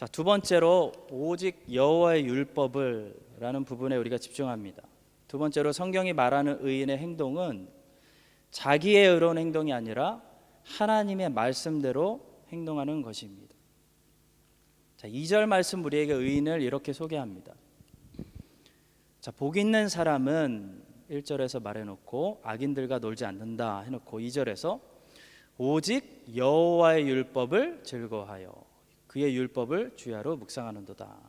자, 두 번째로 오직 여호와의 율법을 라는 부분에 우리가 집중합니다. 두 번째로 성경이 말하는 의인의 행동은 자기의 의로운 행동이 아니라 하나님의 말씀대로 행동하는 것입니다. 자, 2절 말씀 우리에게 의인을 이렇게 소개합니다. 자, 복 있는 사람은 1절에서 말해놓고 악인들과 놀지 않는다 해놓고 2절에서 오직 여호와의 율법을 즐거워하여 그의 율법을 주야로 묵상하는도다.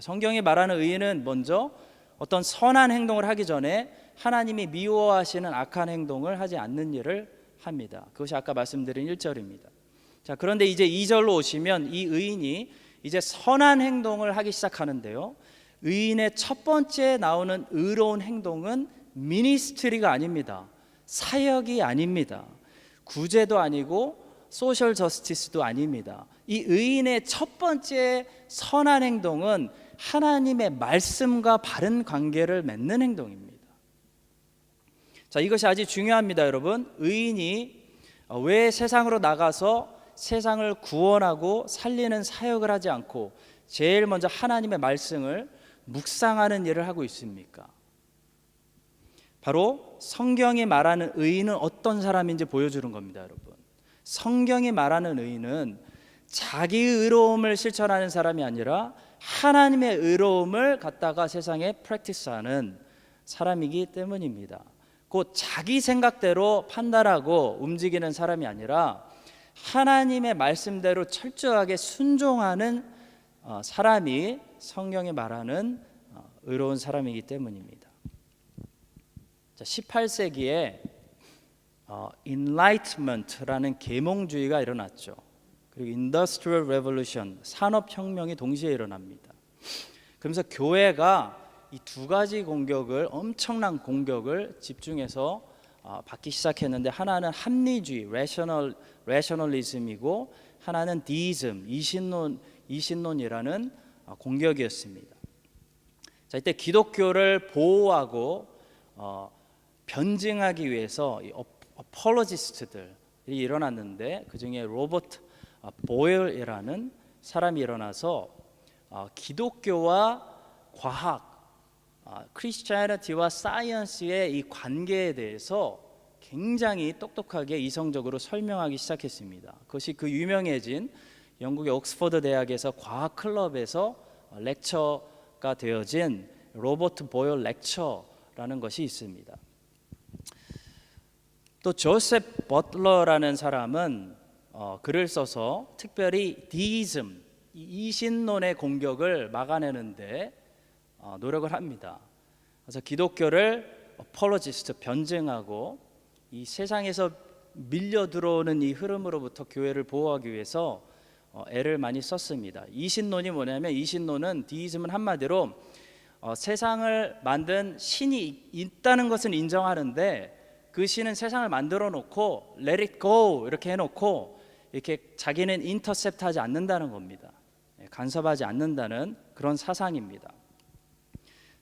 성경이 말하는 의인은 먼저 어떤 선한 행동을 하기 전에 하나님이 미워하시는 악한 행동을 하지 않는 일을 합니다. 그것이 아까 말씀드린 1절입니다. 자, 그런데 이제 2절로 오시면 이 의인이 이제 선한 행동을 하기 시작하는데요, 의인의 첫 번째 나오는 의로운 행동은 미니스트리가 아닙니다. 사역이 아닙니다. 구제도 아니고 소셜 저스티스도 아닙니다. 이 의인의 첫 번째 선한 행동은 하나님의 말씀과 바른 관계를 맺는 행동입니다. 자, 이것이 아주 중요합니다, 여러분. 의인이 왜 세상으로 나가서 세상을 구원하고 살리는 사역을 하지 않고 제일 먼저 하나님의 말씀을 묵상하는 일을 하고 있습니까? 바로 성경이 말하는 의인은 어떤 사람인지 보여주는 겁니다, 여러분. 성경이 말하는 의인은 자기 의로움을 실천하는 사람이 아니라 하나님의 의로움을 갖다가 세상에 프랙티스하는 사람이기 때문입니다. 곧 자기 생각대로 판단하고 움직이는 사람이 아니라 하나님의 말씀대로 철저하게 순종하는 사람이 성경이 말하는 의로운 사람이기 때문입니다. 자, 18세기에 Enlightenment라는 계몽주의가 일어났죠. 그리고 Industrial Revolution, 산업혁명이 동시에 일어납니다. 그러면서 교회가 이 두 가지 공격을, 엄청난 공격을 집중해서 받기 시작했는데, 하나는 합리주의, rationalism이고 하나는 deism, 이신론이라는 공격이었습니다. 자, 이때 기독교를 보호하고 변증하기 위해서 apologist들이 일어났는데, 그 중에 로버트 보일이라는 사람이 일어나서 기독교와 과학, 크리스티애니티와 사이언스의 이 관계에 대해서 굉장히 똑똑하게 이성적으로 설명하기 시작했습니다. 그것이 그 유명해진 영국의 옥스퍼드 대학에서 과학 클럽에서 렉처가 되어진 로버트 보일 렉처라는 것이 있습니다. 또 조셉 버틀러라는 사람은 글을 써서 특별히 디이즘, 이신론의 공격을 막아내는데 노력을 합니다. 그래서 기독교를 어폴로지스트, 변증하고 이 세상에서 밀려 들어오는 이 흐름으로부터 교회를 보호하기 위해서 애를 많이 썼습니다. 이신론이 뭐냐면, 이신론은, 디이즘은 한마디로 세상을 만든 신이 있다는 것은 인정하는데 그 신은 세상을 만들어 놓고 let it go 이렇게 해놓고 이렇게 자기는 인터셉트하지 않는다는 겁니다. 간섭하지 않는다는 그런 사상입니다.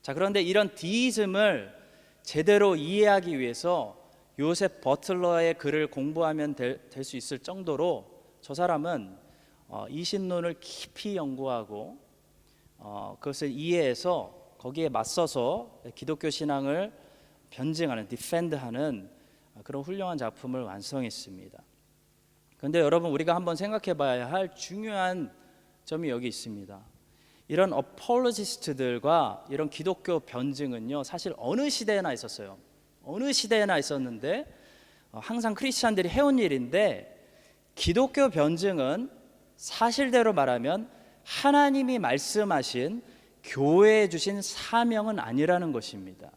자, 그런데 이런 디이즘을 제대로 이해하기 위해서 요셉 버틀러의 글을 공부하면 될 수 있을 정도로 저 사람은 이신론을 깊이 연구하고 그것을 이해해서 거기에 맞서서 기독교 신앙을 변증하는, 디펜드하는 그런 훌륭한 작품을 완성했습니다. 그런데 여러분, 우리가 한번 생각해 봐야 할 중요한 점이 여기 있습니다. 이런 어폴로지스트들과 이런 기독교 변증은요, 사실 어느 시대에나 있었어요. 어느 시대에나 있었는데 항상 크리스찬들이 해온 일인데, 기독교 변증은 사실대로 말하면 하나님이 말씀하신 교회에 주신 사명은 아니라는 것입니다.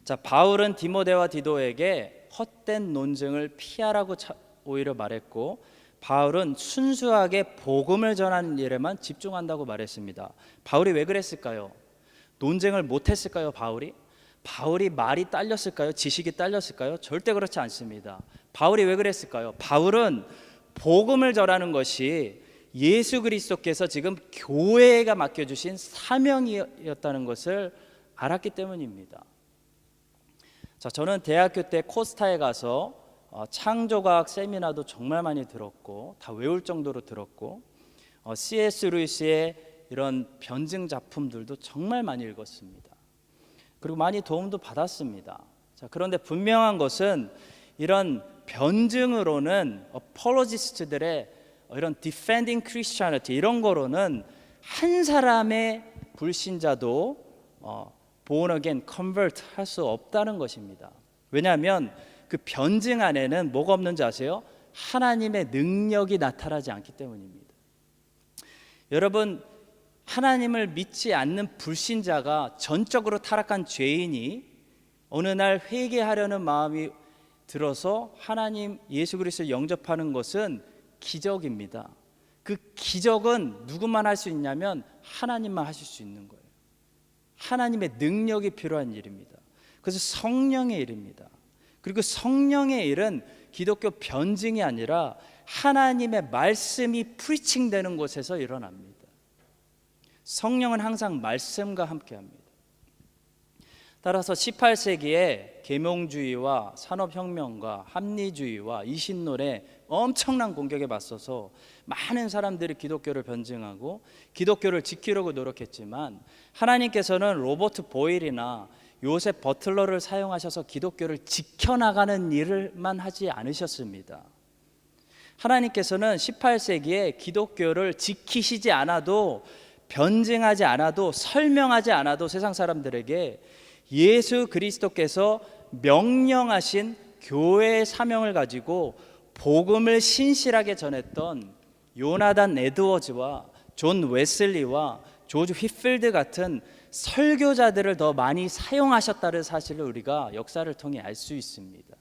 자, 바울은 디모데와 디도에게 헛된 논증을 피하라고 오히려 말했고, 바울은 순수하게 복음을 전하는 일에만 집중한다고 말했습니다. 바울이 왜 그랬을까요? 논쟁을 못했을까요? 바울이 말이 딸렸을까요? 지식이 딸렸을까요? 절대 그렇지 않습니다. 바울이 왜 그랬을까요? 바울은 복음을 전하는 것이 예수 그리스도께서 지금 교회가 맡겨주신 사명이었다는 것을 알았기 때문입니다. 자, 저는 대학교 때 코스타에 가서 창조과학 세미나도 정말 많이 들었고 다 외울 정도로 들었고, C.S. 루이스의 이런 변증 작품들도 정말 많이 읽었습니다. 그리고 많이 도움도 받았습니다. 자, 그런데 분명한 것은 이런 변증으로는 apologist들의 이런 defending Christianity 이런 거로는 한 사람의 불신자도 born again, convert 할 수 없다는 것입니다. 왜냐하면 그 변증 안에는 뭐가 없는지 아세요? 하나님의 능력이 나타나지 않기 때문입니다. 여러분, 하나님을 믿지 않는 불신자가 전적으로 타락한 죄인이 어느 날 회개하려는 마음이 들어서 하나님 예수 그리스도를 영접하는 것은 기적입니다. 그 기적은 누구만 할 수 있냐면 하나님만 하실 수 있는 거예요. 하나님의 능력이 필요한 일입니다. 그래서 성령의 일입니다. 그리고 성령의 일은 기독교 변증이 아니라 하나님의 말씀이 프리칭되는 곳에서 일어납니다. 성령은 항상 말씀과 함께합니다. 따라서 18세기에 계몽주의와 산업혁명과 합리주의와 이신론의 엄청난 공격에 맞서서 많은 사람들이 기독교를 변증하고 기독교를 지키려고 노력했지만 하나님께서는 로버트 보일이나 요셉 버틀러를 사용하셔서 기독교를 지켜나가는 일을만 하지 않으셨습니다. 하나님께서는 18세기에 기독교를 지키시지 않아도 변증하지 않아도 설명하지 않아도 세상 사람들에게 예수 그리스도께서 명령하신 교회의 사명을 가지고 복음을 신실하게 전했던 요나단 에드워즈와 존 웨슬리와 조지 휘필드 같은 설교자들을 더 많이 사용하셨다는 사실을 우리가 역사를 통해 알 수 있습니다.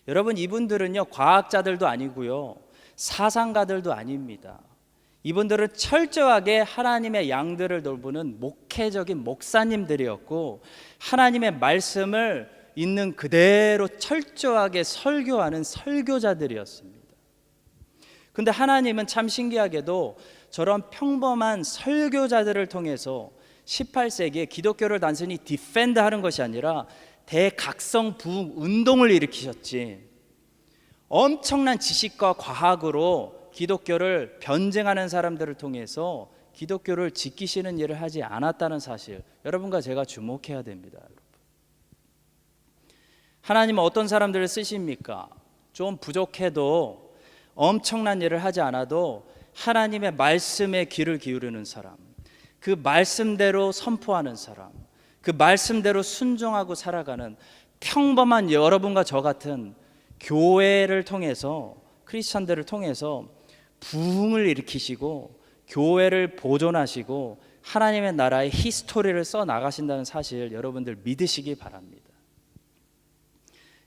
여러분, 이분들은요 과학자들도 아니고요 사상가들도 아닙니다. 이분들은 철저하게 하나님의 양들을 돌보는 목회적인 목사님들이었고 하나님의 말씀을 있는 그대로 철저하게 설교하는 설교자들이었습니다. 근데 하나님은 참 신기하게도 저런 평범한 설교자들을 통해서 18세기에 기독교를 단순히 디펜드하는 것이 아니라 대각성 부흥 운동을 일으키셨지, 엄청난 지식과 과학으로 기독교를 변증하는 사람들을 통해서 기독교를 지키시는 일을 하지 않았다는 사실, 여러분과 제가 주목해야 됩니다. 여러분, 하나님은 어떤 사람들을 쓰십니까? 좀 부족해도 엄청난 일을 하지 않아도 하나님의 말씀에 귀를 기울이는 사람, 그 말씀대로 선포하는 사람, 그 말씀대로 순종하고 살아가는 평범한 여러분과 저 같은 교회를 통해서, 크리스천들을 통해서 부흥을 일으키시고 교회를 보존하시고 하나님의 나라의 히스토리를 써 나가신다는 사실 여러분들 믿으시기 바랍니다.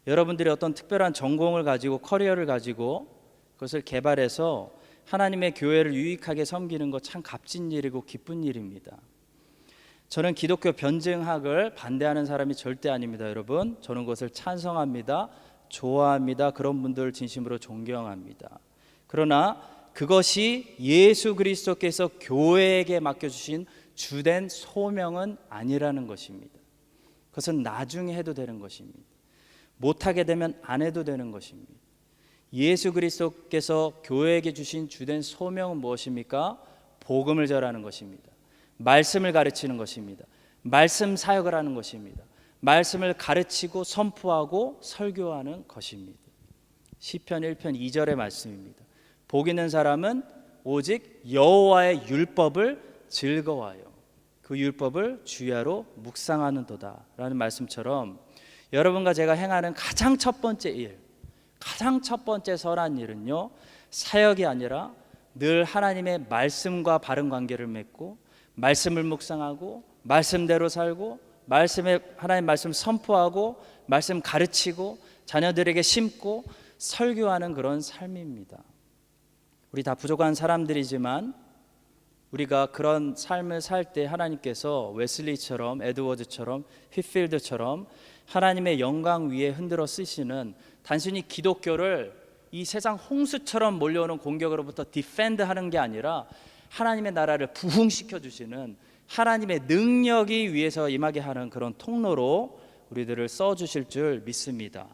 여러분들이 어떤 특별한 전공을 가지고 커리어를 가지고 그것을 개발해서 하나님의 교회를 유익하게 섬기는 것 참 값진 일이고 기쁜 일입니다. 저는 기독교 변증학을 반대하는 사람이 절대 아닙니다. 여러분, 저는 그것을 찬성합니다. 좋아합니다. 그런 분들을 진심으로 존경합니다. 그러나 그것이 예수 그리스도께서 교회에게 맡겨주신 주된 소명은 아니라는 것입니다. 그것은 나중에 해도 되는 것입니다. 못하게 되면 안 해도 되는 것입니다. 예수 그리스도께서 교회에게 주신 주된 소명은 무엇입니까? 복음을 전하는 것입니다. 말씀을 가르치는 것입니다. 말씀 사역을 하는 것입니다. 말씀을 가르치고 선포하고 설교하는 것입니다. 시편 1편 2절의 말씀입니다. 복 있는 사람은 오직 여호와의 율법을 즐거워하여 그 율법을 주야로 묵상하는도다 라는 말씀처럼 여러분과 제가 행하는 가장 첫 번째 일, 가장 첫 번째 선한 일은요, 사역이 아니라 늘 하나님의 말씀과 바른 관계를 맺고 말씀을 묵상하고 말씀대로 살고 하나님 말씀 선포하고 말씀 가르치고 자녀들에게 심고 설교하는 그런 삶입니다. 우리 다 부족한 사람들이지만 우리가 그런 삶을 살 때 하나님께서 웨슬리처럼, 에드워즈처럼, 휘필드처럼 하나님의 영광 위에 흔들어 쓰시는, 단순히 기독교를 이 세상 홍수처럼 몰려오는 공격으로부터 디펜드하는 게 아니라 하나님의 나라를 부흥시켜 주시는, 하나님의 능력이 위에서 임하게 하는 그런 통로로 우리들을 써주실 줄 믿습니다.